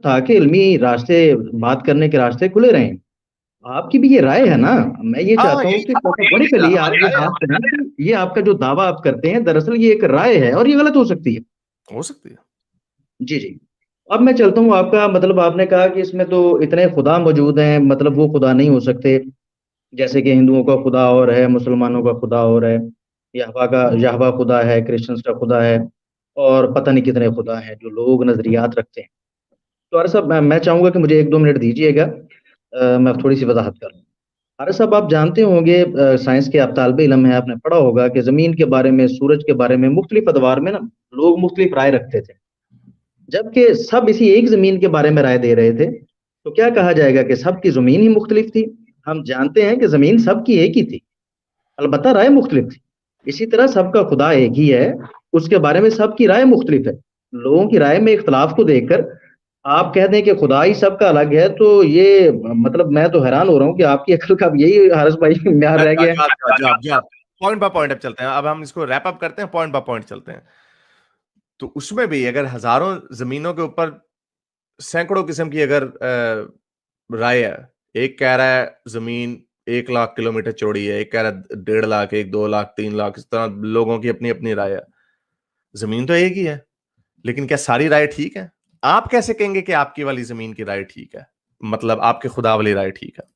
تاکہ علمی راستے بات کرنے کے راستے کھلے رہیں. آپ کی بھی یہ رائے ہے نا. میں یہ چاہتا ہوں کہ بڑی پہلے آپ یہ بات کریں کہ یہ آپ کا جو دعویٰ آپ کرتے ہیں دراصل یہ ایک رائے ہے اور یہ غلط ہو سکتی ہے. جی جی. اب میں چلتا ہوں. آپ کا مطلب آپ نے کہا کہ اس میں تو اتنے خدا موجود ہیں, مطلب وہ خدا نہیں ہو سکتے, جیسے کہ ہندوؤں کا خدا اور ہے, مسلمانوں کا خدا اور ہے, یہوہ خدا ہے, کرسچنس کا خدا ہے, اور پتہ نہیں کتنے خدا ہیں جو لوگ نظریات رکھتے ہیں. تو عارف صاحب میں چاہوں گا کہ مجھے 1-2 منٹ دیجیے گا, میں تھوڑی سی وضاحت کروں. عارف صاحب آپ جانتے ہوں گے, سائنس کے آپ طالب علم ہیں, آپ نے پڑھا ہوگا کہ زمین کے بارے میں, سورج کے بارے میں مختلف ادوار میں نا لوگ مختلف رائے رکھتے تھے, جبکہ سب اسی ایک زمین کے بارے میں رائے دے رہے تھے. تو کیا کہا جائے گا کہ سب کی زمین ہی مختلف تھی؟ ہم جانتے ہیں کہ زمین سب کی ایک ہی تھی, البتہ رائے مختلف تھی. اسی طرح سب کا خدا ایک ہی ہے, اس کے بارے میں سب کی رائے مختلف ہے. لوگوں کی رائے میں اختلاف کو دیکھ کر آپ کہہ دیں کہ خدا ہی سب کا الگ ہے, تو یہ مطلب میں تو حیران ہو رہا ہوں کہ آپ کی عقل کا یہی حارث بھائی معیار رہ گیا ہے. پوائنٹ بائی پوائنٹ اب چلتے ہیں, اب ہم اس کو ریپ اپ کرتے ہیں, پوائنٹ بائی پوائنٹ چلتے ہیں. تو اس میں بھی اگر ہزاروں زمینوں کے اوپر سینکڑوں قسم کی اگر رائے ہے, ایک کہہ رہا ہے زمین 1 لاکھ کلومیٹر چوڑی ہے, ایک کہہ رہا ہے 1.5 لاکھ, ایک 2 لاکھ, 3 لاکھ, اس طرح لوگوں کی اپنی اپنی رائے ہے. زمین تو ایک ہی ہے, لیکن کیا ساری رائے ٹھیک ہے؟ آپ کیسے کہیں گے کہ آپ کی والی زمین کی رائے ٹھیک ہے, مطلب آپ کے خدا والی رائے ٹھیک ہے؟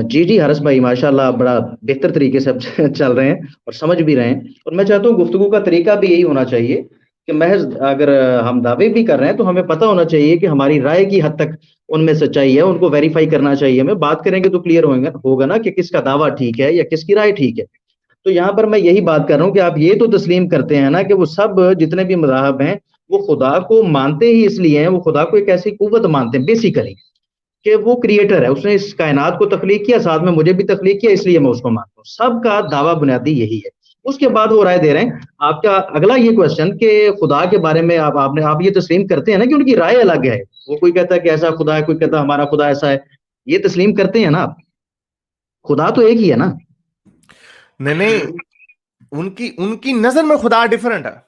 جی جی حارث بھائی ماشاء اللہ بڑا بہتر طریقے سے چل رہے ہیں اور سمجھ بھی رہے ہیں. اور میں چاہتا ہوں گفتگو کا طریقہ بھی یہی ہونا چاہیے کہ محض اگر ہم دعوے بھی کر رہے ہیں تو ہمیں پتہ ہونا چاہیے کہ ہماری رائے کی حد تک ان میں سچائی ہے, ان کو ویریفائی کرنا چاہیے. ہمیں بات کریں گے تو کلیئر ہوگا نا کہ کس کا دعویٰ ٹھیک ہے یا کس کی رائے ٹھیک ہے. تو یہاں پر میں یہی بات کر رہا ہوں کہ آپ یہ تو تسلیم کرتے ہیں نا کہ وہ سب جتنے بھی مذاہب ہیں وہ خدا کو مانتے ہی اس لیے ہیں, وہ خدا کو ایک ایسی قوت مانتے ہیں بیسیکلی کہ وہ کریٹر ہے, اس نے اس کائنات کو تخلیق کیا, ساتھ میں مجھے بھی تخلیق کیا, اس لیے میں اس کو مانتا ہوں. سب کا دعویٰ بنیادی یہی ہے. اس کے بعد وہ رائے دے رہے ہیں. آپ کا اگلا یہ کوشچن کہ خدا کے بارے میں آپ یہ تسلیم کرتے ہیں نا کہ ان کی رائے الگ ہے, وہ کوئی کہتا ہے کہ ایسا خدا ہے, کوئی کہتا ہے ہمارا خدا ایسا ہے, یہ تسلیم کرتے ہیں نا آپ؟ خدا تو ایک ہی ہے نا. نہیں, ان کی نظر میں خدا ڈیفرنٹ ہے.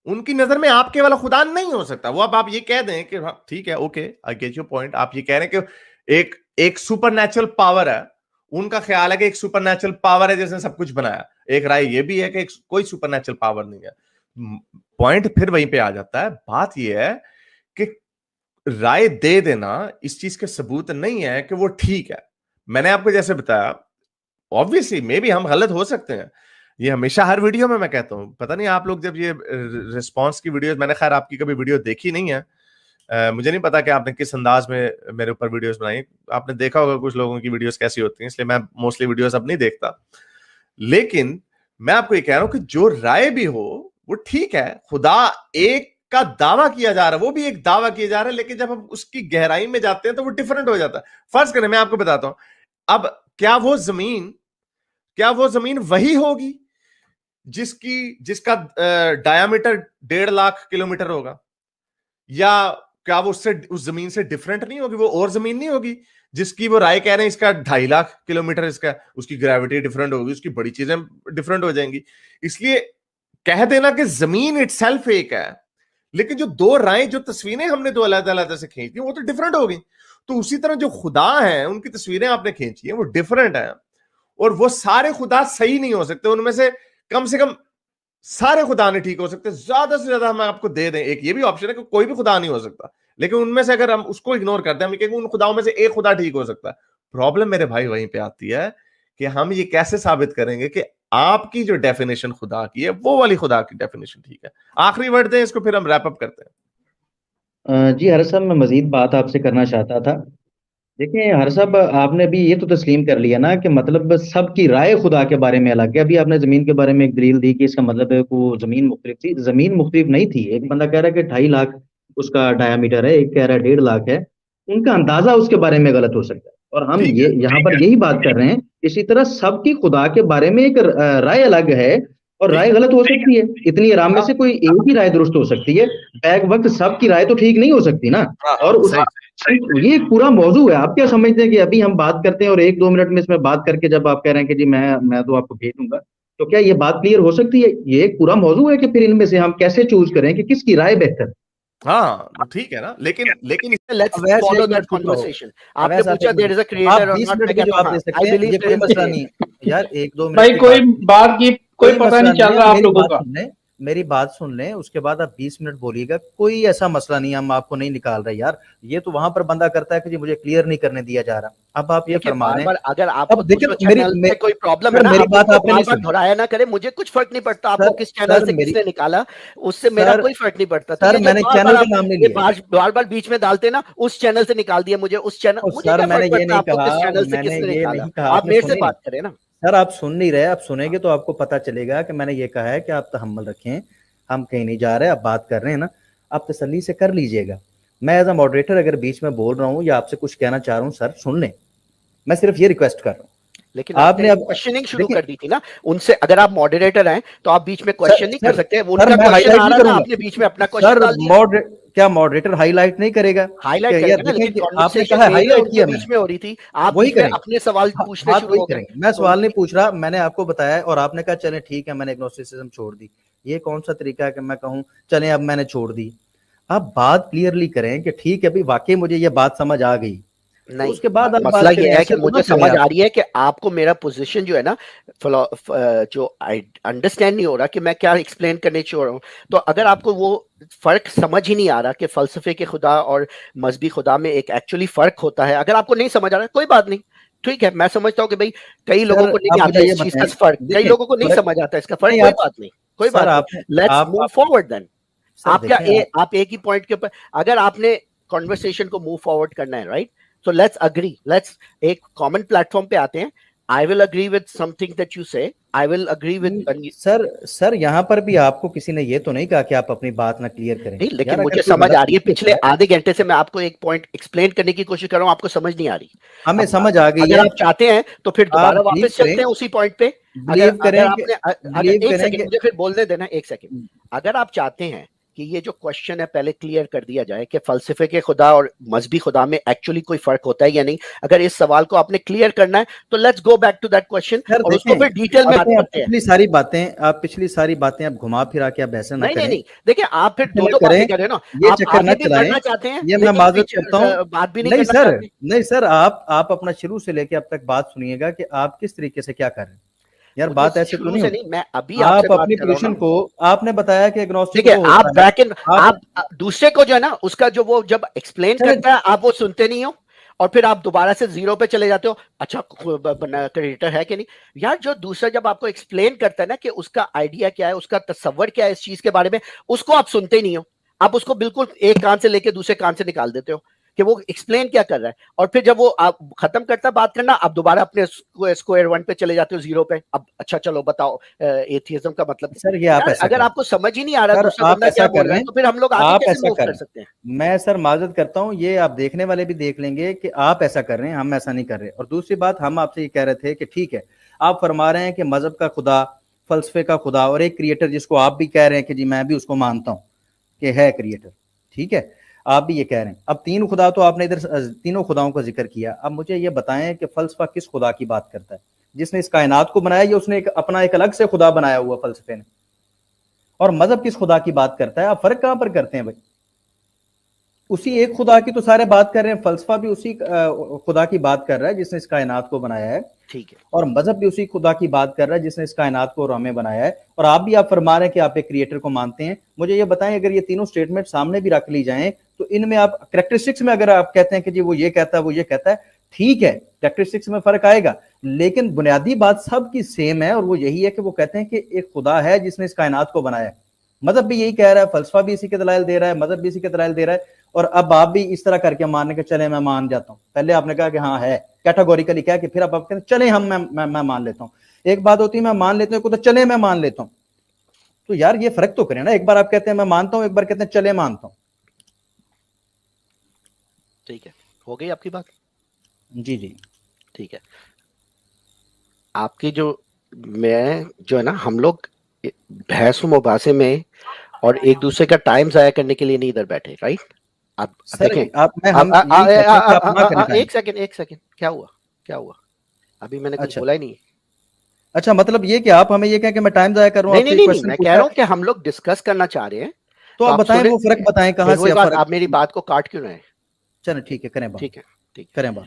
ان کی نظر میں آپ کے والا خدا نہیں ہو سکتا. وہ اب آپ یہ کہہ دیں کہ ٹھیک ہے, okay, I get your point. آپ یہ کہہ رہے ہیں کہ ایک سپر نیچرل پاور ہے, ان کا خیال ہے کہ ایک سپر نیچرل پاور ہے جس نے سب کچھ بنایا. ایک رائے یہ بھی ہے کہ کوئی سپر نیچرل پاور نہیں ہے. پوائنٹ پھر وہیں پہ آ جاتا ہے. بات یہ ہے کہ رائے دے دینا اس چیز کے ثبوت نہیں ہے کہ وہ ٹھیک ہے. میں نے آپ کو جیسے بتایا, obviously میں بھی ہم غلط ہو سکتے ہیں, یہ ہمیشہ ہر ویڈیو میں کہتا ہوں. پتہ نہیں آپ لوگ جب یہ ریسپانس کی ویڈیوز, میں نے خیر آپ کی کبھی ویڈیو دیکھی نہیں ہے, مجھے نہیں پتا کہ آپ نے کس انداز میں میرے اوپر ویڈیوز بنائی. آپ نے دیکھا ہوگا کچھ لوگوں کی ویڈیوز کیسی ہوتی ہیں, اس لیے میں موسٹلی ویڈیوز اب نہیں دیکھتا. لیکن میں آپ کو یہ کہہ رہا ہوں کہ جو رائے بھی ہو وہ ٹھیک ہے. خدا ایک کا دعویٰ کیا جا رہا ہے, وہ بھی ایک دعویٰ کیا جا رہا ہے, لیکن جب ہم اس کی گہرائی میں جاتے ہیں تو وہ ڈیفرنٹ ہو جاتا ہے. فرض کریں, میں آپ کو بتاتا ہوں, اب کیا وہ زمین وہی ہوگی جس کا ڈایامیٹر 1.5 لاکھ کلومیٹر ہوگا, یا کیا وہ اس زمین سے ڈیفرنٹ نہیں ہوگی؟ وہ اور زمین نہیں ہوگی جس کی وہ رائے کہہ رہے ہیں اس کا 2.5 لاکھ کلومیٹر, اس کی گریوٹی ڈیفرنٹ ہوگی, اس کی بڑی چیزیں ڈیفرنٹ ہو جائیں گی. اس لیے کہہ دینا کہ زمین اٹ سیلف ایک ہے, لیکن جو 2 رائے, جو تصویریں ہم نے 2 علیحدہ سے کھینچی وہ تو ڈیفرنٹ ہوگی. تو اسی طرح جو خدا ہیں ان کی تصویریں آپ نے کھینچی ہیں وہ ڈیفرنٹ ہیں, اور وہ سارے خدا صحیح نہیں ہو سکتے. ان میں سے کم سارے خدا نہیں ٹھیک ہو سکتے. زیادہ سے زیادہ ہم آپ کو دے دیں ایک یہ بھی آپشن ہے کہ کوئی بھی خدا نہیں ہو سکتا, لیکن ان میں سے اگر ہم اس کو اگنور کرتے ہیں, ہم کہیں گے ان خداؤں میں سے ایک خدا ٹھیک ہو سکتا ہے. پرابلم میرے بھائی وہیں پہ آتی ہے کہ ہم یہ کیسے ثابت کریں گے کہ آپ کی جو ڈیفینیشن خدا کی ہے وہ والی خدا کی ڈیفینیشن ٹھیک ہے. آخری ورڈ دیں اس کو, پھر ہم ریپ اپ کرتے ہیں. جی حارث صاحب, میں مزید بات آپ سے کرنا چاہتا تھا. دیکھیں حارث صاحب, آپ نے بھی یہ تو تسلیم کر لیا نا کہ مطلب سب کی رائے خدا کے بارے میں الگ ہے. ابھی آپ نے زمین کے بارے میں ایک دلیل دی کہ اس کا مطلب ہے کہ وہ زمین مختلف تھی. زمین مختلف نہیں تھی. ایک بندہ کہہ رہا ہے کہ 2.5 لاکھ اس کا ڈایامیٹر ہے, ایک کہہ رہا ہے 1.5 لاکھ ہے. ان کا اندازہ اس کے بارے میں غلط ہو سکتا ہے, اور ہم یہاں پر یہی بات کر رہے ہیں. اسی طرح سب کی خدا کے بارے میں ایک رائے الگ ہے, اور رائے غلط ہو سکتی ہے. اتنی آرام میں سے کوئی ایک ہی رائے درست ہو سکتی ہے, بیک وقت سب کی رائے تو ٹھیک نہیں ہو سکتی نا. اور یہ ایک پورا موضوع ہے. آپ کیا سمجھتے ہیں کہ ابھی ہم بات کرتے ہیں اور 1-2 منٹ میں اس میں بات کر کے جب آپ کہہ رہے ہیں کہ جی میں تو آپ کو بھیج دوں گا, تو کیا یہ بات کلیئر ہو سکتی ہے؟ یہ ایک پورا موضوع ہے کہ پھر ان میں سے ہم کیسے چوز کریں کہ کس کی رائے بہتر ہے. हाँ ठीक है ना, लेकिन let's follow that conversation. आपने पूछा there is a creator or not, मैं कहता हूँ I believe कोई मसला नहीं यार, 1-2 मिनट भाई कोई बात की कोई पता नहीं चल रहा आप लोगों का। मेरी बात सुन लें, उसके बाद आप 20 मिनट बोलिएगा, कोई ऐसा मसला नहीं, हम आपको नहीं निकाल रहे यार। ये तो वहां पर बंदा करता है कि जी मुझे क्लियर नहीं करने दिया जा रहा। अब आप ये फरमा रहे हैं, अगर आपको देखिए कोई प्रॉब्लम है ना, मेरी बात आपने नहीं सुनी, दोहराया ना करे, मुझे कुछ फर्क नहीं पड़ता आपको किस चैनल से किसने निकाला, उससे मेरा कोई फर्क नहीं पड़ता। सर मैंने चैनल का नाम नहीं लिया, बार बार बीच में डालते ना, उस चैनल से निकाल दिया मुझे, उस चैनल, सर मैंने ये नहीं कहा, आप मेरे से बात करें ना। सर आप सुन नहीं रहे, आप सुनेंगे तो आपको पता चलेगा कि मैंने ये कहा है कि आप तहम्मुल रखें, हम कहीं नहीं जा रहे, आप बात कर रहे हैं ना, आप तसल्ली से कर लीजिएगा। मैं एज अ मॉडरेटर अगर बीच में बोल रहा हूँ या आपसे कुछ कहना चाह रहा हूँ, सर सुन लें, मैं सिर्फ ये रिक्वेस्ट कर रहा हूँ। लेकिन आपने अब क्वेश्चनिंग शुरू कर दी थी ना उनसे, अगर आप मॉडरेटर हैं तो आप बीच में क्वेश्चन नहीं कर सकते। उनका क्वेश्चन आ रहा था, आपने बीच में अपना क्वेश्चन डाल दिया। क्या मॉडरेटर हाईलाइट नहीं करेगा? हाईलाइट करेगा, लेकिन आपने कहा हाईलाइट किया, बीच में हो रही थी, आप वही अपने सवाल पूछने शुरू करेंगे। मैं सवाल नहीं पूछ रहा, मैंने आपको बताया और आपने कहा चलें ठीक है, मैंने एग्नोस्टिसिज्म छोड़ दी। ये कौन सा तरीका है कि मैं कहूँ चलें अब मैंने छोड़ दी? आप बात क्लियरली करें कि ठीक है भाई वाकई मुझे ये बात समझ आ गई, नहीं, उसके बाद मसला ये है कि मुझे समझ आ रही है कि आपको मेरा पोजीशन जो है ना, जो अंडरस्टैंड नहीं हो रहा कि मैं क्या एक्सप्लेन करने चाह रहा हूँ। तो अगर आपको वो फर्क समझ ही नहीं आ रहा कि फलसफे के खुदा और मजहबी खुदा में एक एक्चुअली फर्क होता है, अगर आपको नहीं समझ आ रहा है कोई बात नहीं, ठीक है, मैं समझता हूँ कि भाई कई लोगों को नहीं आता इस चीज का फर्क, कई लोगों को नहीं समझ आता इसका फर्क, कोई बात नहीं, कोई बात नहीं, लेट्स मूव फॉरवर्ड देन। आप एक ही पॉइंट के ऊपर, अगर आपने कॉन्वर्सेशन को मूव फॉरवर्ड करना है, right, so let's agree, let's एक common platform पे आते हैं। I will agree with something that you say, I will agree with sir यहाँ पर भी आपको किसी ने ये तो नहीं कहा कि आप अपनी बात ना क्लियर करें। नहीं, लेकिन मुझे समझ आ रही है, पिछले आधे घंटे से मैं आपको एक पॉइंट एक्सप्लेन करने की कोशिश कर रहा हूँ, आपको समझ नहीं आ रही। हमें समझ आ गई है। अगर आप चाहते हैं तो फिर दोबारा वापस चलते हैं उसी पॉइंट पे। मुझे फिर बोलने देना एक सेकंड। अगर आप चाहते हैं कि ये जो क्वेश्चन है पहले क्लियर कर दिया जाए कि फलसफे के खुदा और मजहबी खुदा में एक्चुअली कोई फर्क होता है या नहीं, अगर इस सवाल को आपने क्लियर करना है तो let's go back to that question और उसको फिर डिटेल में बात करते हैं। पिछली सारी बातें आप घुमा फिरा के आप ऐसे ना करें। नहीं, देखिए आप फिर दो बातें करें ना, ये चक्कर न चलाएं, चाहते हैं ये मैं माजरत करता हूं, बात भी नहीं सर आप अपना शुरू से लेके अब तक बात सुनिएगा कि आप किस तरीके से क्या कर रहे हैं यार। बात ऐसे तो नहीं, मैं अभी आप अपनी पोजीशन को आपने बताया कि एग्नोस्टिक है, आप बैक एंड आप दूसरे को जो है ना उसका जो वो जब एक्सप्लेन करता है आप वो सुनते नहीं हो और फिर आप दोबारा से जीरो पे चले जाते हो। अच्छा क्रिएटर है कि नहीं यार, जो दूसरा जब आपको एक्सप्लेन करता है ना कि उसका आइडिया क्या है, उसका तसव्वुर क्या है इस चीज के बारे में, उसको आप सुनते नहीं हो, आप उसको बिल्कुल एक कान से लेके दूसरे कान से निकाल देते हो कि वो एक्सप्लेन क्या कर रहा है। और फिर जब वो आप खत्म करता बात करना, आप दोबारा अपने स्क्वायर वन पे चले जाते हो, जीरो पे। अब अच्छा चलो बताओ एथियज्म का मतलब। सर ये आप ऐसा अगर आपको समझ ही नहीं आ रहा दूसरा बंदा क्या बोल रहा है तो फिर हम लोग आगे कैसे मूव कर सकते हैं? मैं सर माजरत करता हूँ, ये आप देखने वाले भी देख लेंगे कि आप ऐसा कर रहे हैं, हम ऐसा नहीं कर रहे। और दूसरी बात, हम आपसे ये कह रहे थे कि ठीक है आप फरमा रहे हैं कि मजहब का खुदा, फलसफे का खुदा और एक क्रिएटर जिसको आप भी कह रहे हैं कि जी मैं भी उसको मानता हूँ कि है क्रिएटर, ठीक है, आप भी ये कह रहे हैं। अब तीन खुदा तो आपने इधर तीनों खुदाओं का जिक्र किया। अब मुझे ये बताएं कि फलसफा किस खुदा की बात करता है, जिसने इस कायनात को बनाया या उसने अपना एक अलग से खुदा बनाया हुआ फलसफे ने? और मजहब किस खुदा की बात करता है? आप फर्क कहां पर करते हैं भाई? उसी एक खुदा की तो सारे बात कर रहे हैं, फलसफा भी उसी खुदा की बात कर रहा है जिसने इस कायनात को बनाया है, ठीक है, और मजहब भी उसी खुदा की बात कर रहा है जिसने इस कायनात को और हमें बनाया है। और आप भी आप फरमा रहे हैं कि आप एक क्रिएटर को मानते हैं। मुझे ये बताएं, अगर ये तीनों स्टेटमेंट सामने भी रख ली जाएं तो इनमें आप कैरेक्टरिस्टिक्स में अगर आप कहते हैं कि जी वो ये कहता है वो ये कहता है, ठीक है, कैरेक्टरिस्टिक्स में फर्क आएगा, लेकिन बुनियादी बात सबकी सेम है और वो यही है कि वो कहते हैं कि एक खुदा है जिसने इस कायनात को बनाया है। मजहब भी यही कह रहा है, फलसफा भी इसी के दलाइल दे रहा है, मजहब भी इसी के दलाइल दे रहा है। और अब आप भी इस तरह करके मानने के चले मैं मान जाता हूँ। पहले आपने कहा कि हाँ है, कैटेगोरिकली कहा कि फिर अब आप कहते हैं चले हम मैं मान लेता हूँ। एक बात होती है मैं मान लेता हूँ तो चले मैं मान लेता हूँ, तो यार ये फर्क तो करें ना। एक बार आप कहते हैं मैं मानता हूँ, एक बार कहते हैं चले मानता हूँ। ठीक है, हो गई आपकी बात? जी जी ठीक है। आपकी मैं जो है ना, हम लोग बहस मुबासे में और एक दूसरे का टाइम जाया करने के लिए नहीं इधर बैठे, राइट? आप देखें, एक सेकंड, क्या हुआ? अभी मैंने कुछ बोला ही नहीं। अच्छा, मतलब ये कि आप हमें ये कहें कि मैं टाइम जाया कर रहा हूं? नहीं, मैं कह रहा हूं कि हम लोग डिस्कस करना चाह रहे हैं تو آپ بتائیں وہ فرق بتائیں کہاں سے فرق. آپ میری بات کو کاٹ کیوں رہے ہیں؟ چلیں ٹھیک ہے کریں بات. ٹھیک ہے کریں بات.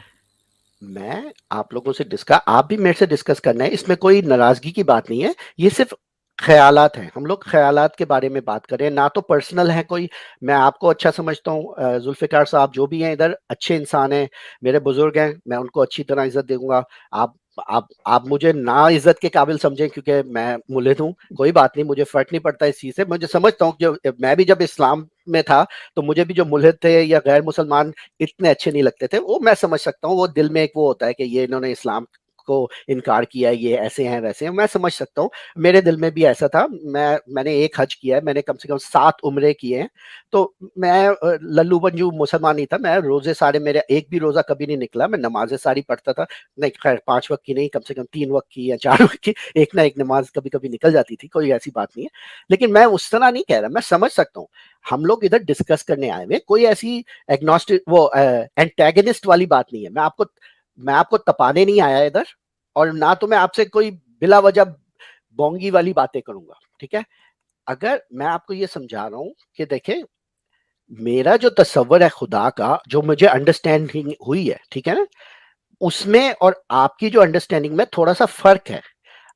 میں آپ لوگوں سے آپ بھی میرے سے ڈسکس کرنا ہے، اس میں کوئی ناراضگی کی بات نہیں ہے، یہ صرف خیالات ہیں، ہم لوگ خیالات کے بارے میں بات کریں، نہ تو پرسنل ہے کوئی. میں آپ کو اچھا سمجھتا ہوں، ذوالفقار صاحب جو بھی ہیں ادھر اچھے انسان ہیں، میرے بزرگ ہیں، میں ان کو اچھی طرح عزت دوں گا. آپ مجھے نا عزت کے قابل سمجھیں کیونکہ میں ملحد ہوں، کوئی بات نہیں، مجھے فرق نہیں پڑتا اس چیز سے. مجھے سمجھتا ہوں کہ میں بھی جب اسلام میں تھا تو مجھے بھی جو ملحد تھے یا غیر مسلمان اتنے اچھے نہیں لگتے تھے، وہ میں سمجھ سکتا ہوں، وہ دل میں ایک وہ ہوتا ہے کہ یہ انہوں نے اسلام کو انکار کیا، یہ ایسے ہیں ویسے ہیں، میں سمجھ سکتا ہوں. میرے دل میں بھی ایسا تھا. میں نے ایک حج کیا ہے، میں نے کم سے کم 7 عمرے کیے ہیں. تو میں للو بنجو مسلمان نہیں تھا، میں روزے سارے، میرے ایک بھی روزہ کبھی نہیں نکلا، میں نمازیں ساری پڑھتا تھا. نہیں خیر 5 وقت کی نہیں، کم سے کم 3 وقت کی یا 4 وقت کی، ایک نہ ایک نماز کبھی کبھی نکل جاتی تھی، کوئی ایسی بات نہیں ہے. لیکن میں اس طرح نہیں کہہ رہا، میں سمجھ سکتا ہوں. ہم لوگ ادھر ڈسکس کرنے آئے ہوئے، کوئی ایسی ایگنوسٹک وہ اینٹیگنسٹ والی بات نہیں ہے. میں آپ کو تپانے نہیں آیا ادھر، اور نہ تو میں آپ سے کوئی بلا وجہ بونگی والی باتیں کروں گا. ٹھیک ہے، اگر میں آپ کو یہ سمجھا رہا ہوں کہ دیکھیں میرا جو تصور ہے خدا کا، جو مجھے انڈرسٹینڈنگ ہوئی ہے، ٹھیک ہے نا، اس میں اور آپ کی جو انڈرسٹینڈنگ میں تھوڑا سا فرق ہے.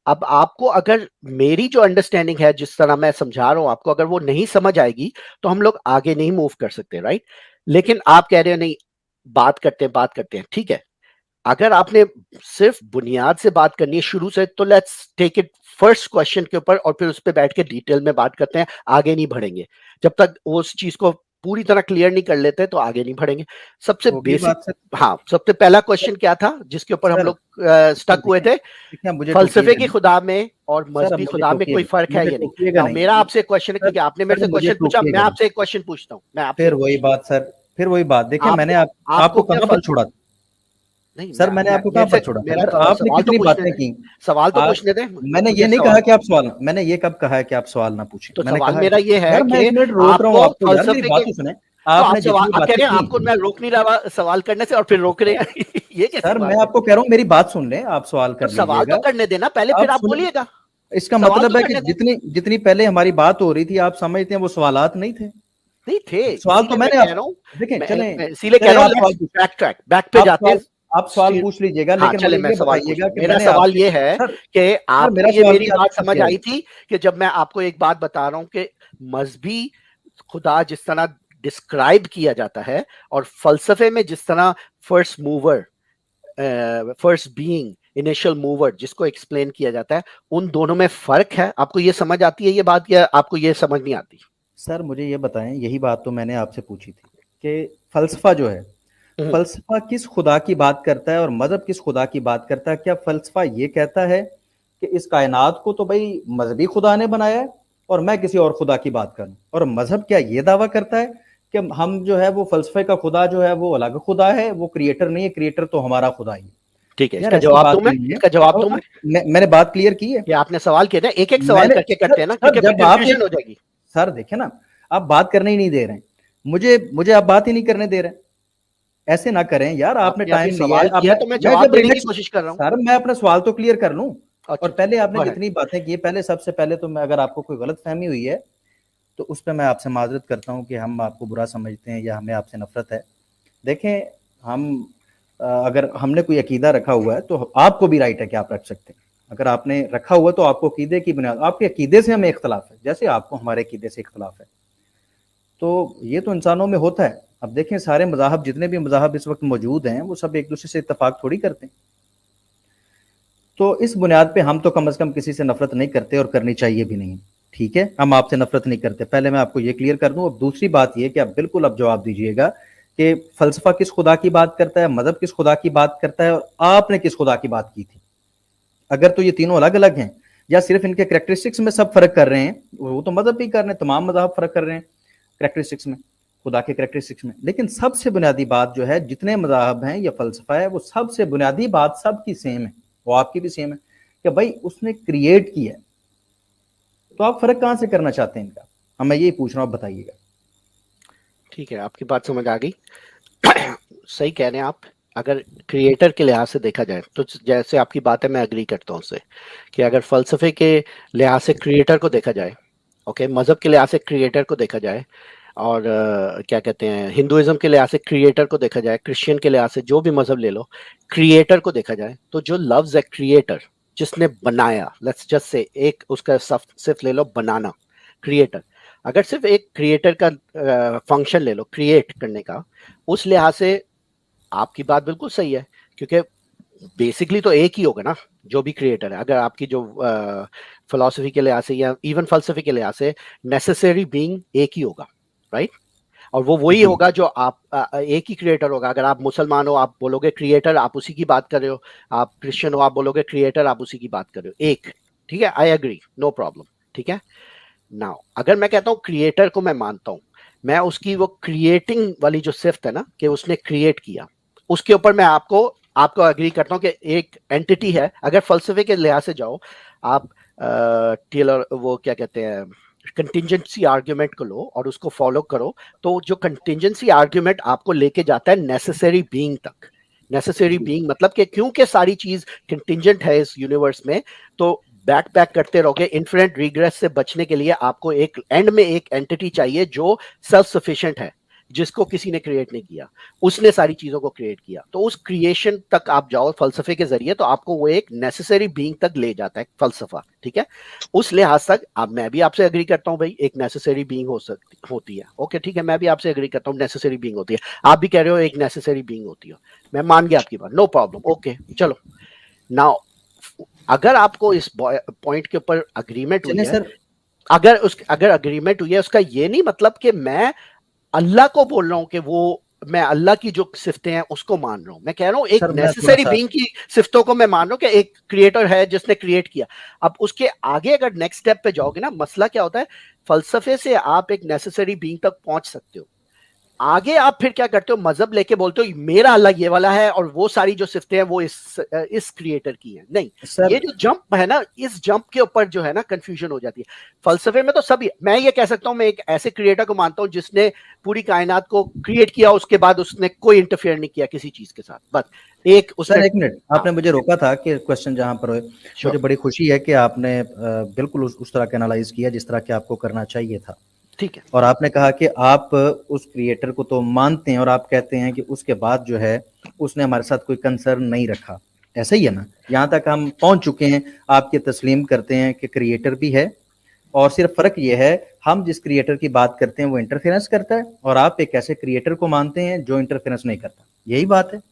اب آپ کو اگر میری جو انڈرسٹینڈنگ ہے جس طرح میں سمجھا رہا ہوں آپ کو، اگر وہ نہیں سمجھ آئے گی تو ہم لوگ آگے نہیں موو کر سکتے، رائٹ. لیکن آپ کہہ رہے ہیں نہیں بات کرتے ہیں، ٹھیک ہے. اگر آپ نے صرف بنیاد سے بات کرنی ہے شروع سے، تو let's take it first question کے اوپر، اور پھر اس پہ بیٹھ کے ڈیٹیل میں بات کرتے ہیں. آگے نہیں بڑھیں گے جب تک اس چیز کو پوری طرح کلیئر نہیں کر لیتے، تو آگے نہیں بڑھیں گے. سب سے بیسک، ہاں سب سے پہلا کوشچن کیا تھا جس کے اوپر ہم لوگ سٹک ہوئے تھے؟ فلسفے کی خدا میں اور مذہبی خدا میں کوئی فرق ہے یا نہیں؟ میرا آپ سے کوشچن ہے، کیونکہ آپ نے میرے سے کوشچن پوچھا، میں آپ سے ایک کوشچن پوچھتا ہوں. میں آپ سے پھر وہی بات دیکھیں، میں نے آپ کو کہاں پر چھوڑا؟ سر میں نے آپ کو کہاں پر چھوڑا؟ آپ نے کتنی باتیں کی، سوال تو پوچھنے دیں. میں نے یہ نہیں کہا کہ آپ سوال، میں نے یہ کب کہا ہے کہ آپ سوال نہ پوچھیں؟ تو سوال میرا یہ ہے کہ روک رہا ہوں آپ کو، یار میری بات تو سنیں. آپ نے جتنی باتیں کی، آپ کو میں روک نہیں رہا سوال کرنے سے، اور پھر روک رہے ہیں. یہ کیسے؟ سر میں آپ کو کہہ رہا ہوں میری بات سن لیں، آپ سوال کر لیجیے گا. سوال تو کرنے دینا پہلے، پھر آپ بولیے گا. اس کا مطلب ہے کہ جتنی پہلے ہماری بات ہو رہی تھی، آپ سمجھتے ہیں وہ سوالات نہیں تھے؟ نہیں تھے. سوال تو میں نے دیکھیں، چلیں اسی لیے کہہ رہا ہوں بیک پہ جاتے ہیں. آپ سوال پوچھ لیجیے گا، لیکن مجھے یہ بتائیے گا کہ میرا سوال یہ ہے کہ آپ کو یہ میری بات سمجھ آئی تھی کہ جب میں آپ کو ایک بات بتا رہا ہوں کہ مذہبی خدا جس طرح ڈسکرائب کیا جاتا ہے اور فلسفے میں جس طرح first mover, first being, initial mover جس کو ایکسپلین کیا جاتا ہے، ان دونوں میں فرق ہے. آپ کو یہ سمجھ آتی ہے یہ بات، یا آپ کو یہ سمجھ نہیں آتی؟ سر مجھے یہ بتائیں، یہی بات تو میں نے آپ سے پوچھی تھی کہ فلسفہ جو ہے، فلسفہ کس خدا کی بات کرتا ہے اور مذہب کس خدا کی بات کرتا ہے؟ کیا فلسفہ یہ کہتا ہے کہ اس کائنات کو تو بھائی مذہبی خدا نے بنایا ہے اور میں کسی اور خدا کی بات کروں؟ اور مذہب کیا یہ دعویٰ کرتا ہے کہ ہم جو ہے وہ فلسفے کا خدا جو ہے وہ الگ خدا ہے، وہ کریٹر نہیں ہے، کریٹر تو ہمارا خدا ہی؟ ٹھیک ہے، اس کا جواب دوں میں نے بات کلیئر کی ہے کہ آپ نے سوال کیا نا، ایک ایک سوال کر کے کرتے ہیں نا، کیونکہ کنفیوژن ہو جائے گی. سر دیکھیں نا، آپ بات کرنے ہی نہیں دے رہے ہیں مجھے، آپ بات ہی نہیں کرنے دے رہے ہیں. ایسے نہ کریں یار، آپ نے ٹائم لیا تو میں جواب دینے کی کوشش کر رہا ہوں. سر میں اپنا سوال تو کلیئر کر لوں. اور پہلے آپ نے جتنی باتیں کی، پہلے سب سے پہلے تو میں، اگر آپ کو کوئی غلط فہمی ہوئی ہے تو اس پہ میں آپ سے معذرت کرتا ہوں کہ ہم آپ کو برا سمجھتے ہیں یا ہمیں آپ سے نفرت ہے. دیکھیں، اگر ہم نے کوئی عقیدہ رکھا ہوا ہے تو آپ کو بھی رائٹ ہے کہ آپ رکھ سکتے ہیں. اگر آپ نے رکھا ہوا تو آپ کو عقیدے کی بنیاد، آپ کے عقیدے سے ہمیں اختلاف ہے جیسے آپ کو ہمارے عقیدے سے اختلاف ہے، تو یہ تو انسانوں میں ہوتا ہے. اب دیکھیں سارے مذاہب، جتنے بھی مذاہب اس وقت موجود ہیں، وہ سب ایک دوسرے سے اتفاق تھوڑی کرتے ہیں. تو اس بنیاد پہ ہم تو کم از کم کسی سے نفرت نہیں کرتے اور کرنی چاہیے بھی نہیں. ٹھیک ہے، ہم آپ سے نفرت نہیں کرتے. پہلے میں آپ کو یہ کلیئر کر دوں. اب دوسری بات یہ کہ آپ بالکل اب جواب دیجئے گا کہ فلسفہ کس خدا کی بات کرتا ہے، مذہب کس خدا کی بات کرتا ہے، اور آپ نے کس خدا کی بات کی تھی. اگر تو یہ تینوں الگ الگ ہیں یا صرف ان کے کریکٹرسٹکس میں سب فرق کر رہے ہیں، وہ تو مذہب بھی کر رہے ہیں، تمام مذاہب فرق کر رہے ہیں کریکٹرسٹکس میں، خدا کے کریکٹرسٹکس میں. لیکن سب سے بنیادی بات جو ہے، جتنے مذاہب ہیں یا فلسفہ ہے، وہ سب سے بنیادی بات سب کی سیم ہے، وہ آپ کی بھی سیم ہے کہ بھائی اس نے کریٹ کیا ہے. تو آپ فرق کہاں سے کرنا چاہتے ہیں ان کا؟ میں یہی پوچھ رہا ہوں، بتائیے گا. ٹھیک ہے، آپ کی بات سمجھ آ گئی. صحیح کہہ رہے ہیں آپ. اگر کریٹر کے لحاظ سے دیکھا جائے تو جیسے آپ کی بات ہے، میں اگری کرتا ہوں اس سے کہ اگر فلسفے کے لحاظ سے کریٹر کو دیکھا جائے ओके, मजहब के लिहाज से क्रिएटर को देखा जाए और क्या कहते हैं हिंदुइज्म के लिहाज से क्रिएटर को देखा जाए, क्रिश्चियन के लिहाज से जो भी मजहब ले लो, क्रिएटर को देखा जाए तो जो लफ्ज है क्रिएटर, जिसने बनाया, लेट्स जस्ट से एक उसका सिर्फ ले लो बनाना, क्रिएटर, अगर सिर्फ एक क्रिएटर का फंक्शन ले लो क्रिएट करने का, उस लिहाज से आपकी बात बिल्कुल सही है, क्योंकि बेसिकली तो एक ही होगा ना जो भी क्रिएटर है। अगर आपकी जो फिलॉसफी के लिहाज से या इवन फलसफे के लिहाज से नेसेसरी बीइंग एक ही होगा, राइट? और वो वही होगा जो आप एक ही क्रिएटर होगा। अगर आप मुसलमान हो आप बोलोगे क्रिएटर, आप उसी की बात कर रहे हो, आप क्रिश्चियन हो आप बोलोगे क्रिएटर, आप उसी की बात कर रहे हो, एक, ठीक है, आई एग्री, नो प्रॉब्लम, ठीक है। नाउ अगर मैं कहता हूँ क्रिएटर को मैं मानता हूँ, मैं उसकी वो क्रिएटिंग वाली जो सिफ्त है ना कि उसने क्रिएट किया, उसके ऊपर मैं आपको एग्री करता हूँ कि एक एंटिटी है। अगर फलसफे के लिहाज से जाओ आप टेलर वो क्या कहते हैं कंटिंजेंसी आर्ग्यूमेंट को लो और उसको फॉलो करो, तो जो कंटिंजेंसी आर्ग्यूमेंट आपको लेके जाता है नेसेसरी बीइंग तक। नेसेसरी बीइंग मतलब कि क्योंकि सारी चीज कंटिंजेंट है इस यूनिवर्स में, तो बैक करते रहोगे। इन्फिनिट रिग्रेस से बचने के लिए आपको एक एंड में एक एंटिटी चाहिए जो सेल्फ सफिशिएंट है, जिसको किसी ने क्रिएट नहीं किया, उसने सारी चीजों को क्रिएट किया। तो उस क्रिएशन तक आप जाओ फलसफे के जरिए, तो आपको वो एक नेसेसरी बीइंग तक ले जाता है फलसफा, ठीक है। उस लिहाज तक अब मैं भी आपसे एग्री करता हूँ भाई, एक नेसेसरी बीइंग होती है, ओके ठीक है, मैं भी आपसे एग्री करता हूँ नेसेसरी बीइंग होती है। आप भी कह रहे हो एक नेसेसरी बीइंग होती है, मैं मान गया आपकी बात, नो प्रॉब्लम, ओके चलो। नाउ अगर आपको इस पॉइंट के ऊपर अग्रीमेंट हुई है, अगर अग्रीमेंट हुई है, उसका ये नहीं मतलब कि मैं अल्लाह को बोल रहा हूं कि वो मैं अल्लाह की जो सिफ्तें हैं उसको मान रहा हूं। मैं कह रहा हूं एक नेसेसरी बीइंग की सिफ्तों को मैं मान रहा हूं कि एक क्रिएटर है जिसने क्रिएट किया। अब उसके आगे अगर नेक्स्ट स्टेप पे जाओगे ना, मसला क्या होता है, फलसफे से आप एक नेसेसरी बीइंग तक पहुंच सकते हो, आगे आप फिर क्या करते हो, मजहब लेके बोलते हो मेरा अल्लाह ये वाला है और वो सारी जो सिफ्तें हैं वो इस क्रिएटर की है। नहीं, ये जो जंप है ना, इस जंप के ऊपर जो है ना कंफ्यूजन हो जाती है। फलसफे में तो सभी, मैं ये कह सकता हूं मैं एक ऐसे क्रिएटर को मानता हूं जिसने पूरी कायनात को क्रिएट किया, उसके बाद उसने कोई इंटरफेयर नहीं किया किसी चीज के साथ, बस एक उसने। एक मिनट, आपने मुझे रोका था कि क्वेश्चन जहां पर मुझे बड़ी खुशी है कि आपने बिल्कुल उस तरह का एनालाइज किया जिस तरह के आपको करना चाहिए था, ठीक है। और आपने कहा कि आप उस क्रिएटर को तो मानते हैं और आप कहते हैं कि उसके बाद जो है उसने हमारे साथ कोई कंसर्न नहीं रखा, ऐसा ही है ना? यहाँ तक हम पहुंच चुके हैं, आप ये तस्लीम करते हैं कि क्रिएटर भी है, और सिर्फ फर्क ये है हम जिस क्रिएटर की बात करते हैं वो इंटरफेरेंस करता है, और आप एक ऐसे क्रिएटर को मानते हैं जो इंटरफेरेंस नहीं करता। यही बात है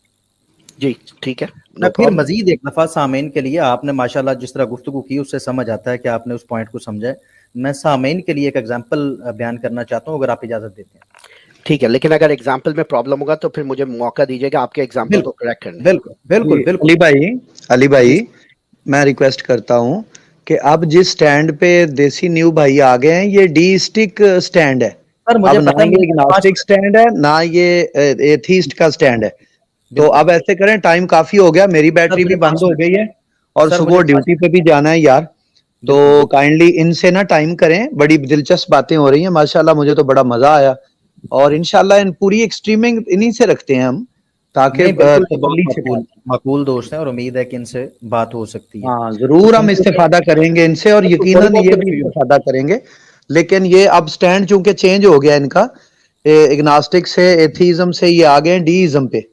जी, ठीक है। मैं फिर मजीद एक दफा सामीन के लिए, आपने माशाल्लाह जिस तरह गुफ्तगू की उससे समझ आता है कि आपने उस पॉइंट को समझा है। मैं सामीन के लिए एक एग्जांपल बयान करना चाहता हूं, अगर आप इजाजत देते हैं। ठीक है, लेकिन अगर एग्जांपल में प्रॉब्लम होगा तो फिर मुझे मौका दीजिएगा आपके एग्जांपल को करेक्ट करने। बिल्कुल बिल्कुल बिल्कुल। अली भाई मैं रिक्वेस्ट करता हूं कि अब जिस स्टैंड पे देसी न्यू भाई आ गए हैं, ये डीइस्टिक स्टैंड है। अब ना ये एग्नोस्टिक स्टैंड है, ना ये एथीस्ट का स्टैंड है। तो अब ऐसे करें, टाइम काफी हो गया, मेरी बैटरी भी बंद हो गई है और सुबह ड्यूटी पे भी जाना है यार, तो काइंडली इनसे ना टाइम करें। बड़ी दिलचस्प बातें हो रही हैं माशाल्लाह, मुझे तो बड़ा मजा आया, और इंशाल्लाह इन पूरी एक स्ट्रीमिंग इन्हीं से रखते हैं हम, ताकि मकबूल दोस्त हैं और उम्मीद है कि इनसे बात हो सकती है। हाँ जरूर हम इस्तेफादा करेंगे इनसे, और यकीनन ये भी इस्तेफादा करेंगे। लेकिन ये अब स्टैंड चूंकि चेंज हो गया इनका, एग्नोस्टिक से एथीज्म से ये आ गए डीइज्म पे,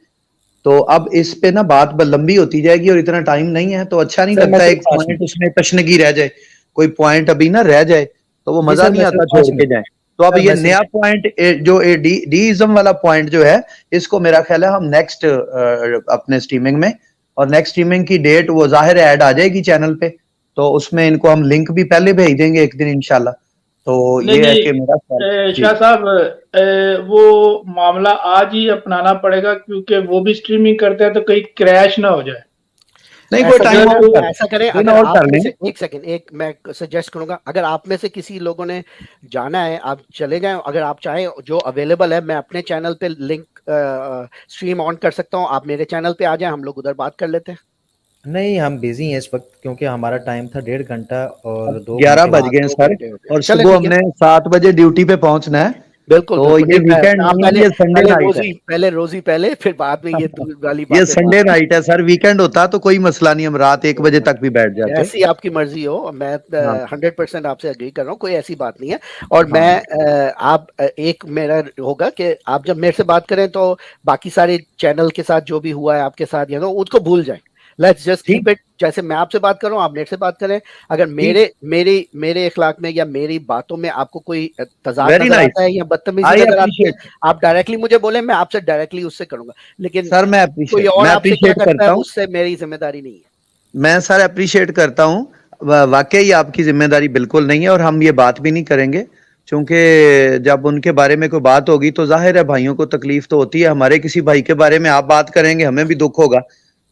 तो अब इस पे ना बात लंबी होती जाएगी और इतना टाइम नहीं है, तो अच्छा नहीं लगता एक पॉइंट उसमें तशनगी रह जाए, कोई पॉइंट अभी ना रह जाए तो वो मजा नहीं आता छोड़ के जाए। तो अब ये नया पॉइंट जो डीइज्म वाला पॉइंट जो है, इसको मेरा ख्याल है हम नेक्स्ट अपने स्ट्रीमिंग में, और नेक्स्ट स्ट्रीमिंग की डेट वो जाहिर ऐड आ जाएगी चैनल पे, तो उसमें इनको हम लिंक भी पहले भेज देंगे एक दिन इंशाल्लाह। तो ये है कि मेरा शाह साहब वो मामला आज ही अपनाना पड़ेगा, क्योंकि वो भी स्ट्रीमिंग करते हैं तो कहीं क्रैश ना हो जाए। नहीं कोई टाइम ऐसा करें, अगर आप में से एक सेकंड, एक मैं सजेस्ट करूंगा, अगर आप में से किसी लोगों ने जाना है आप चले जाएं, अगर आप चाहें जो अवेलेबल है मैं अपने चैनल पे लिंक स्ट्रीम ऑन कर सकता हूं, आप मेरे चैनल पे आ जाएं, हम लोग उधर बात कर लेते हैं। नहीं हम बिजी हैं इस वक्त, क्योंकि हमारा टाइम था 1.5 घंटा और 11 बज गए सर, और सुबह हमने 7 बजे ड्यूटी पे पहुंचना है, बिल्कुल तो बिल्कुल। ये नहीं, वीकेंड नहीं है, ये संडे नाइट है। पहले रोजी पहले, फिर बाद में ये वाली ये बातें। संडे नाइट है सर, वीकेंड होता तो कोई मसला नहीं, हम रात 1 बजे तक भी बैठ जाते। ऐसी आपकी मर्जी हो, मैं हाँ। 100% आपसे एग्री कर रहा हूँ, कोई ऐसी बात नहीं है। और मैं आप एक मेरा होगा कि आप जब मेरे से बात करें तो बाकी सारे चैनल के साथ जो भी हुआ है आपके साथ, उसको भूल जाएं। लेट्स जस्ट कीप इट, जैसे मैं आपसे बात कर रहा हूँ आप मेरे से बात करें। अगर मेरे इखलाक में या मेरी बातों में आपको कोई तजाद नजर आता है या बदतमीजी नजर आती है, आप डायरेक्टली मुझे बोले, मैं आपसे डायरेक्टली उससे करूंगा। लेकिन सर मैं कोई और आपसे क्या करता है उससे मेरी जिम्मेदारी नहीं है। मैं सर अप्रिशिएट करता हूँ, वाकई आपकी जिम्मेदारी बिल्कुल नहीं है, और हम ये बात भी नहीं करेंगे, क्योंकि जब उनके बारे में कोई बात होगी तो जाहिर है भाइयों को तकलीफ तो होती है। हमारे किसी भाई के बारे में आप बात करेंगे, हमें भी दुख होगा,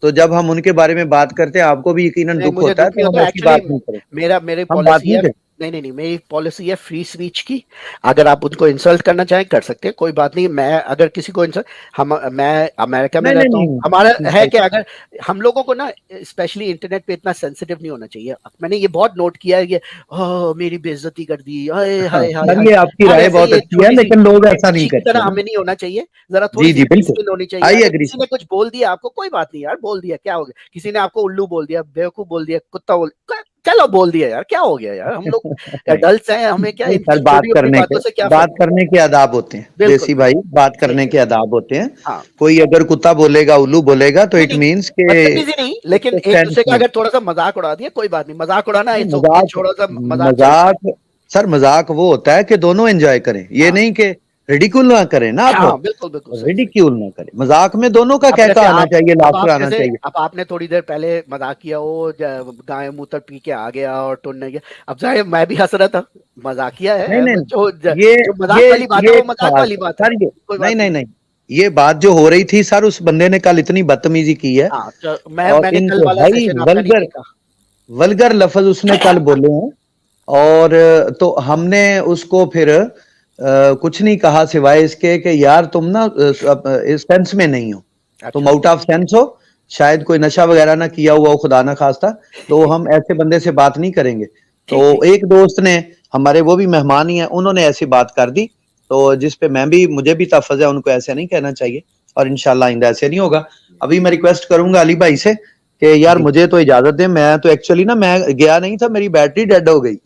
तो जब हम उनके बारे में बात करते हैं आपको भी यकीनन दुख होता है, तो हम ऐसी बात नहीं करेंगे। मेरी पॉलिसी है, नहीं, मेरी पॉलिसी है फ्री स्पीच की। अगर आप उनको इंसल्ट करना चाहें कर सकते हैं, कोई बात नहीं। मैं अगर किसी को मैं अमेरिका में रहता हूँ, हमारा है कि अगर हम लोगों को ना स्पेशली इंटरनेट पे इतना सेंसिटिव नहीं होना चाहिए। मैंने ये बहुत नोट किया है कि मेरी बेइज्जती कर दी, हाय हाय हाय। आपकी राय बहुत अच्छी है, लेकिन लोग ऐसा नहीं करते। तरह हमें नहीं होना चाहिए, जरा थोड़ी सी डिसिप्लिन होनी चाहिए। किसी ने कुछ बोल दिया आपको, कोई बात नहीं यार, बोल दिया, क्या हो गया? किसी ने आपको उल्लू बोल दिया, बेवकूफ बोल दिया, कुत्ता बोल, चलो बोल दिया यार, क्या हो गया यार? हम लोग एडल्ट्स हैं, हमें क्या बात करने के आदाब होते हैं देसी भाई, बात करने के आदाब होते हैं। हाँ। कोई अगर कुत्ता बोलेगा, उल्लू बोलेगा, तो इट मींस के नहीं, लेकिन एक दूसरे का अगर थोड़ा सा मजाक उड़ा दिया, कोई बात नहीं, मजाक उड़ाना थोड़ा सा मजाक सर, मजाक वो होता है कि दोनों एंजॉय करें, ये नहीं कि रिडिक्यूल ना करें ना आप। बिल्कुल रिडिक्यूल ना करें, मजाक में दोनों का कहता आना चाहिए, लाफ्टर आना चाहिए। अब आपने थोड़ी देर पहले मजाक किया, वो गाय मूत्र पी के आ गया और टुन गया, अब जाए मैं भी हंस रहा था, मजाकिया है। जो मजाक वाली बात है वो मजाक वाली बात है। नहीं, ये बात जो हो रही थी सर, उस बंदे ने कल इतनी बदतमीजी की है, वल्गर लफ्ज उसने कल बोले हैं, और तो हमने उसको फिर कुछ नहीं कहा सिवाय इसके कि यार तुम ना इस सेंस में नहीं हो, तुम आउट ऑफ सेंस हो, शायद कोई नशा वगैरह ना किया हुआ हो, खुदा ना खास्ता, तो हम ऐसे बंदे से बात नहीं करेंगे। तो एक दोस्त ने हमारे, वो भी मेहमान ही है, उन्होंने ऐसी बात कर दी, तो जिस पे मुझे भी तफज है, उनको ऐसे नहीं कहना चाहिए, और इंशाल्लाह आइंदा ऐसे नहीं होगा। अभी मैं रिक्वेस्ट करूंगा अली भाई से कि यार मुझे तो इजाजत दे, मैं तो एक्चुअली ना मैं गया नहीं था, मेरी बैटरी डेड हो गई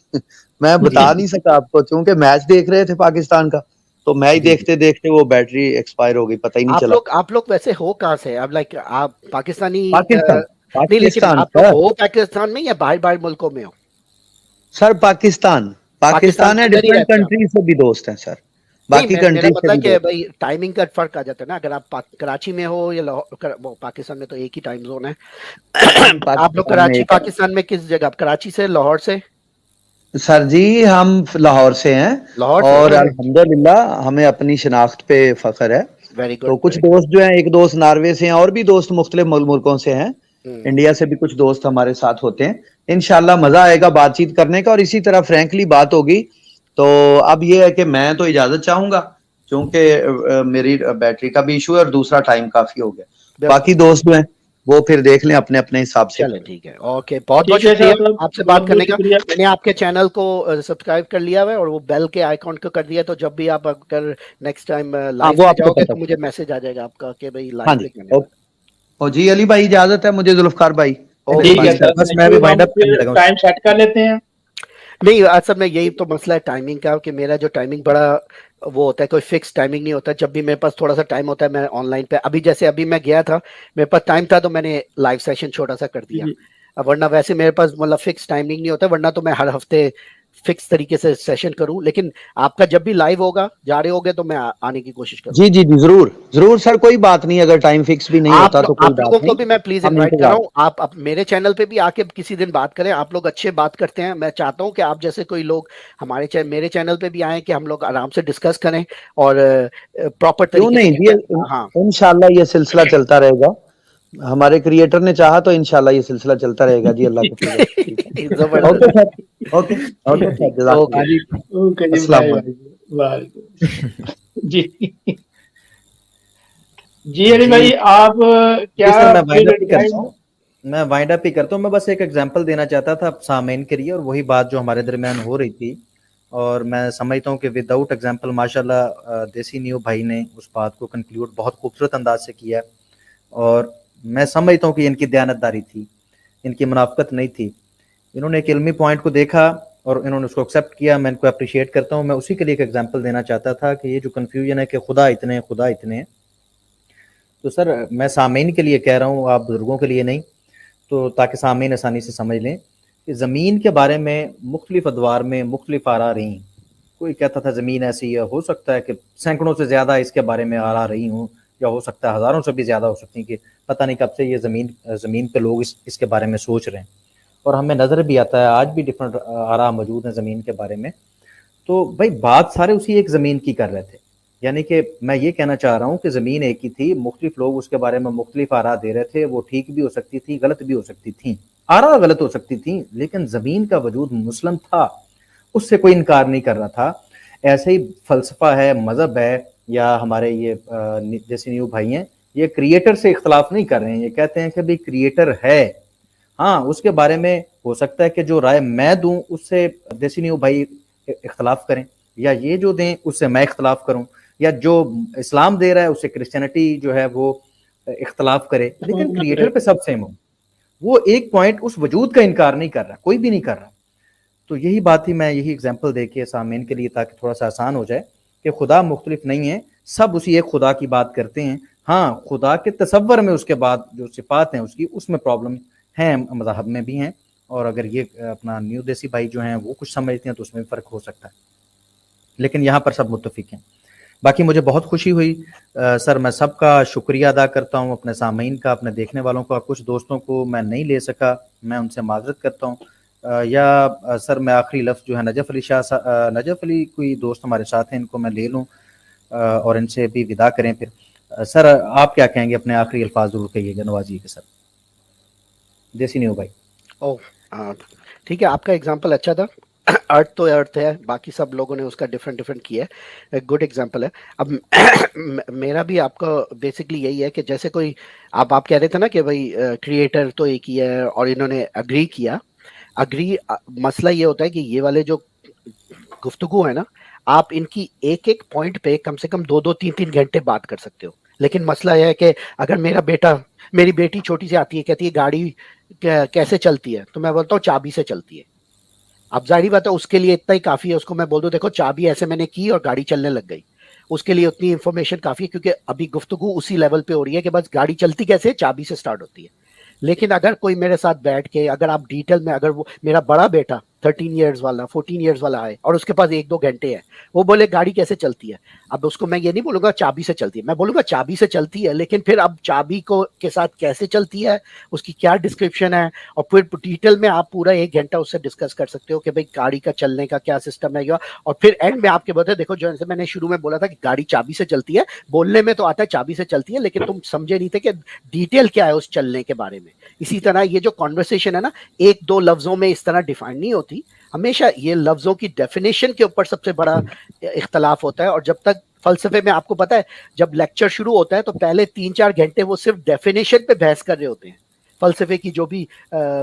मैं बता नहीं सका आपको, क्योंकि मैच देख रहे थे पाकिस्तान का, तो मैच देखते देखते वो बैटरी एक्सपायर हो गई, पता ही नहीं चला। आप लोग वैसे हो कहाँ से? अब लाइक आप पाकिस्तानी? पाकिस्तान आप हो पाकिस्तान में या बाहर मुल्कों में हो? सर पाकिस्तान है, डिफरेंट कंट्री से भी दोस्त हैं सर, बाकी कंट्री से भी। कि भाई टाइमिंग का फर्क आ जाता है ना, अगर आप कराची में हो या पाकिस्तान में तो एक ही टाइम जोन है। आप लोग कराची, पाकिस्तान में किस जगह? कराची से, लाहौर से? सर जी हम लाहौर से हैं, और अल्हम्दुलिल्लाह हमें अपनी शिनाख्त पे फख्र है। Very good. तो कुछ दोस्त जो हैं, एक दोस्त नॉर्वे से हैं, और भी दोस्त मुख्तलिफ मुल्कों से हैं, इंडिया से भी कुछ दोस्त हमारे साथ होते हैं। इंशाल्लाह मजा आएगा बातचीत करने का, और इसी तरह फ्रैंकली बात होगी। तो अब ये है कि मैं तो इजाजत चाहूंगा, क्योंकि मेरी बैटरी का भी इशू है, और दूसरा टाइम काफी हो गया। बाकी दोस्त जो हैं वो फिर देख लें अपने अपने हिसाब से। चलो ठीक है, ओके, बहुत बहुत शुक्रिया आपसे बात करने का। मैंने आपके चैनल को सब्सक्राइब कर लिया है और वो बेल के आइकॉन को कर दिया, तो जब भी आप अगर नेक्स्ट टाइम लाइव पे जाओगे तो मुझे मैसेज आ जाएगा आपका कि भाई लाइव पे करने वाला। ओ जी अली भाई इजाजत है, मुझे जुल्फकार भाई। ठीक है सर, बस मैं भी वाइंड अप करने लगा, टाइम सेट कर लेते हैं। नहीं, असल में यही तो मसला है टाइमिंग का, कि मेरा जो टाइमिंग बड़ा वो होता है, कोई फिक्स टाइमिंग नहीं होता। जब भी मेरे पास थोड़ा सा टाइम होता है मैं ऑनलाइन पे, अभी जैसे अभी मैं गया था, मेरे पास टाइम था तो मैंने लाइव सेशन छोटा सा कर दिया। अब वरना वैसे मेरे पास मतलब फिक्स टाइमिंग नहीं होता, वरना तो मैं हर हफ्ते फिक्स तरीके से सेशन करूं। लेकिन आपका जब भी लाइव होगा, जा रहे होगे, तो मैं आने की कोशिश करूंगा। जी जरूर सर, कोई बात नहीं, अगर टाइम फिक्स भी नहीं होता तो कोई आप लोगों को भी मैं प्लीज इनवाइट कर रहा हूँ, आप मेरे चैनल पे भी आके किसी दिन बात करें। आप लोग अच्छे बात करते हैं, मैं चाहता हूँ कि आप जैसे कोई लोग हमारे मेरे चैनल पे भी आए, कि हम लोग आराम से डिस्कस करें और प्रॉपर तरीके से। हाँ, इंशाल्लाह ये सिलसिला चलता रहेगा, हमारे क्रिएटर ने चाहा तो इंशाल्लाह ये सिलसिला चलता रहेगा जी। अल्लाह जी जी अली भाई, आप क्या? मैं वाइंड अप ही करता हूँ। मैं बस एक एग्जांपल देना चाहता था सामईन के लिए, और वही बात जो हमारे दरमियान हो रही थी اور میں سمجھتا ہوں کہ ود آؤٹ ایگزامپل ماشاءاللہ دیسی نیو بھائی نے اس بات کو کنکلیوڈ بہت خوبصورت انداز سے کیا ہے، اور میں سمجھتا ہوں کہ ان کی دیانتداری تھی، ان کی منافقت نہیں تھی، انہوں نے ایک علمی پوائنٹ کو دیکھا اور انہوں نے اس کو ایکسیپٹ کیا، میں ان کو اپریشیٹ کرتا ہوں۔ میں اسی کے لیے ایک ایگزامپل دینا چاہتا تھا کہ یہ جو کنفیوژن ہے کہ خدا اتنے ہیں خدا اتنے ہیں، تو سر میں سامعین کے لیے کہہ رہا ہوں، آپ بزرگوں کے لیے نہیں، تو تاکہ سامعین آسانی سے سمجھ لیں کہ زمین کے بارے میں مختلف ادوار میں مختلف آراء رہی ہیں۔ کوئی کہتا تھا زمین ایسی ہے، ہو سکتا ہے کہ سینکڑوں سے زیادہ اس کے بارے میں آراء رہی ہوں، یا ہو سکتا ہے ہزاروں سے بھی زیادہ ہو سکتی ہیں، کہ پتہ نہیں کب سے یہ زمین پہ لوگ اس کے بارے میں سوچ رہے ہیں، اور ہمیں نظر بھی آتا ہے آج بھی ڈفرینٹ آراء موجود ہیں زمین کے بارے میں۔ تو بھائی بات سارے اسی ایک زمین کی کر رہے تھے، یعنی کہ میں یہ کہنا چاہ رہا ہوں کہ زمین ایک ہی تھی، مختلف لوگ اس کے بارے میں مختلف آراء دے رہے تھے، وہ ٹھیک بھی ہو سکتی تھی غلط بھی ہو سکتی تھیں، آراء غلط ہو سکتی تھیں، لیکن زمین کا وجود مسلم تھا، اس سے کوئی انکار نہیں کر رہا تھا۔ ایسے ہی فلسفہ ہے، مذہب ہے، یا ہمارے یہ جیسے نیو بھائی ہیں، یہ کریٹر سے اختلاف نہیں کر رہے ہیں، یہ کہتے ہیں کہ بھی کریٹر ہے، ہاں اس کے بارے میں ہو سکتا ہے کہ جو رائے میں دوں اس سے دیسی نیو بھائی اختلاف کریں، یا یہ جو دیں اس سے میں اختلاف کروں، یا جو اسلام دے رہا ہے اس سے کرسچینٹی جو ہے وہ اختلاف کرے، لیکن کریٹر پہ سب سیم ہو۔ وہ ایک پوائنٹ اس وجود کا انکار نہیں کر رہا، کوئی بھی نہیں کر رہا۔ تو یہی بات ہی میں یہی ایگزامپل دے کے سامعین کے لیے تاکہ تھوڑا سا آسان ہو جائے کہ خدا مختلف نہیں ہے، سب اسی ایک خدا کی بات کرتے ہیں۔ ہاں خدا کے تصور میں اس کے بعد جو صفات ہیں اس میں پرابلم ہیں، مذاہب میں بھی ہیں، اور اگر یہ اپنا نیو دیسی بھائی جو ہیں وہ کچھ سمجھتے ہیں تو اس میں بھی فرق ہو سکتا ہے، لیکن یہاں پر سب متفق ہیں۔ باقی مجھے بہت خوشی ہوئی سر، میں سب کا شکریہ ادا کرتا ہوں، اپنے سامعین کا، اپنے دیکھنے والوں کا۔ کچھ دوستوں کو میں نہیں لے سکا، میں ان سے معذرت کرتا ہوں۔ یا سر میں آخری لفظ جو ہے نجف علی شاہ، نجف علی کوئی دوست ہمارے ساتھ ہیں، ان کو میں لے لوں اور ان سے بھی ودا کریں پھر۔ سر آپ کیا کہیں گے؟ اپنے آخری الفاظ ضرور کہیے گا، نوازیے گا سر۔ دیسی نیو بھائی۔ ٹھیک ہے، آپ کا ایگزامپل اچھا تھا، ارتھ تو ارتھ ہے، باقی سب لوگوں نے اس کا ڈفرینٹ کیا ہے، گڈ ایگزامپل ہے۔ اب میرا بھی آپ کا بیسکلی یہی ہے کہ جیسے کوئی آپ کہہ رہے تھے نا کہ بھائی کریٹر تو ایک ہی ہے، اور انہوں نے اگری کیا۔ مسئلہ یہ ہوتا ہے کہ یہ والے جو گفتگو ہے نا، آپ ان کی ایک ایک پوائنٹ پہ کم سے کم 2-3 گھنٹے بات کر سکتے ہو، لیکن مسئلہ یہ ہے کہ اگر میری بیٹی چھوٹی سی آتی ہے، کہتی ہے گاڑی کیسے چلتی ہے، تو میں بولتا ہوں چابی سے چلتی ہے۔ اب ظاہری بات ہے اس کے لیے اتنا ہی کافی ہے، اس کو میں بول دوں دیکھو چابی ایسے میں نے کی اور گاڑی چلنے لگ گئی، اس کے لیے اتنی انفارمیشن کافی ہے، کیونکہ ابھی گفتگو اسی لیول پہ ہو رہی ہے کہ بس گاڑی چلتی کیسے، چابی سے سٹارٹ ہوتی ہے۔ لیکن اگر کوئی میرے ساتھ بیٹھ کے اگر آپ ڈیٹیل میں، اگر وہ میرا بڑا بیٹا 13 ایئرز والا 14 ایئرز والا آئے اور اس کے پاس 1-2 گھنٹے ہیں، وہ بولے گاڑی کیسے چلتی ہے، اب اس کو میں یہ نہیں بولوں گا چابی سے چلتی ہے، میں بولوں گا چابی سے چلتی ہے، لیکن پھر اب چابی کو کے ساتھ کیسے چلتی ہے، اس کی کیا ڈسکرپشن ہے، اور پھر ڈیٹیل میں آپ پورا 1 گھنٹہ اس سے ڈسکس کر سکتے ہو کہ بھائی گاڑی کا چلنے کا کیا سسٹم ہے، اور پھر اینڈ میں آپ کے بولتے دیکھو جیسے میں نے شروع میں بولا تھا کہ گاڑی چابی سے چلتی ہے، بولنے میں تو آتا ہے چابی سے چلتی ہے، لیکن تم سمجھے نہیں تھے کہ ڈیٹیل کیا ہے اس چلنے کے بارے میں۔ اسی طرح یہ جو کانورسیشن ہے نا، 1-2 لفظوں میں اس طرح ڈیفائن نہیں ہوتی، ہمیشہ یہ لفظوں کی ڈیفینیشن کے اوپر سب سے بڑا اختلاف ہوتا ہے۔ اور جب تک فلسفے میں آپ کو پتا ہے جب لیکچر شروع ہوتا ہے تو پہلے 3-4 گھنٹے وہ صرف ڈیفینیشن پہ بحث کر رہے ہوتے ہیں، فلسفے کی جو بھی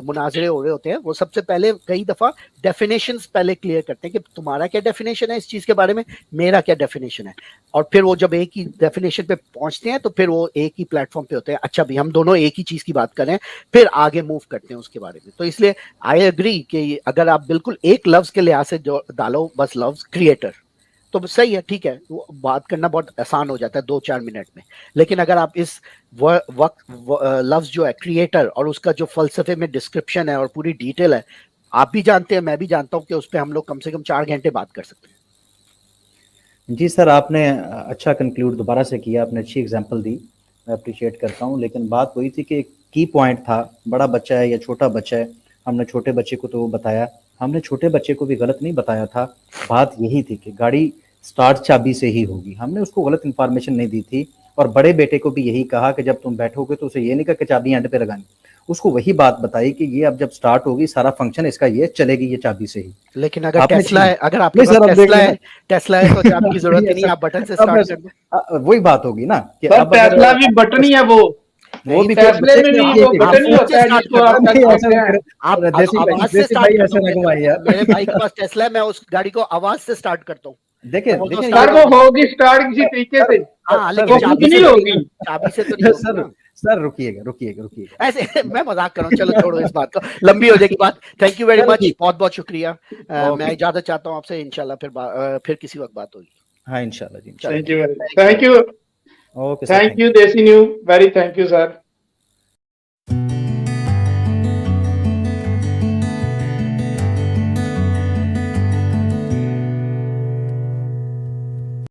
مناظرے ہو رہے ہوتے ہیں وہ سب سے پہلے کئی دفعہ ڈیفینیشنز پہلے کلیئر کرتے ہیں کہ تمہارا کیا ڈیفینیشن ہے اس چیز کے بارے میں، میرا کیا ڈیفینیشن ہے، اور پھر وہ جب ایک ہی ڈیفینیشن پہ پہنچتے ہیں تو پھر وہ ایک ہی پلیٹ فارم پہ ہوتے ہیں، اچھا بھی ہم دونوں ایک ہی چیز کی بات کریں، پھر آگے موو کرتے ہیں اس کے بارے میں۔ تو اس لیے آئی ایگری کہ اگر آپ بالکل ایک لفظ کے لحاظ سے جو ڈالو بس لفظ کریٹر تو صحیح ہے، ٹھیک ہے، وہ بات کرنا بہت آسان ہو جاتا ہے 2-4 منٹ میں، لیکن اگر آپ اس وقت لفظ جو ہے کریٹر اور اس کا جو فلسفے میں ڈسکرپشن ہے اور پوری ڈیٹیل ہے، آپ بھی جانتے ہیں میں بھی جانتا ہوں کہ اس پہ ہم لوگ کم سے کم 4 گھنٹے بات کر سکتے ہیں۔ جی سر، آپ نے اچھا کنکلوڈ دوبارہ سے کیا، آپ نے اچھی اگزامپل دی، میں اپریشیٹ کرتا ہوں، لیکن بات وہی تھی کہ ایک کی پوائنٹ تھا، بڑا بچہ ہے یا چھوٹا بچہ ہے، ہم نے چھوٹے بچے کو تو بتایا، ہم نے چھوٹے بچے کو بھی غلط نہیں بتایا تھا، بات یہی تھی کہ گاڑی سٹارٹ چابی سے ہی ہوگی، ہم نے اس کو غلط انفارمیشن نہیں دی تھی، اور بڑے بیٹے کو بھی یہی کہا کہ جب تم بیٹھو گے تو اسے یہ نہیں کہا کہ چابی اینڈ پہ لگانی، اس کو وہی بات بتائی کہ یہ اب جب سٹارٹ ہوگی سارا فنکشن اس کا یہ چلے گی یہ چابی سے ہی۔ لیکن اگر ٹیسلا ہے، اگر آپ کے پاس ٹیسلا ہے تو چابی کی ضرورت ہی نہیں، آپ بٹن سے سٹارٹ کر دیں، وہی بات ہوگی نا کہ ٹیسلا بھی بٹن ہی ہے وہ वो भी फैसले में भी वो बटन ही होता है जिसको आप टच करते हैं। आप आवाज से स्टार्ट मेरे भाई के पास टेस्ला है, मैं उस गाड़ी को आवाज से स्टार्ट करता हूँ। देखिए सर वो होगी स्टार्ट किसी तरीके से, हाँ लेकिन चाबी नहीं होगी, चाबी से तो नहीं होगी। सर रुकिएगा ऐसे मैं मजाक कर रहा हूँ, चलो छोड़ो इस बात को, लंबी हो जाएगी बात। थैंक यू वेरी मच, बहुत बहुत शुक्रिया। मैं इजाजत चाहता हूँ आपसे, इंशाल्लाह फिर किसी वक्त बात होगी। हाँ इंशाल्लाह जी। थैंक यू, थैंक यू देसी new, very thank you sir.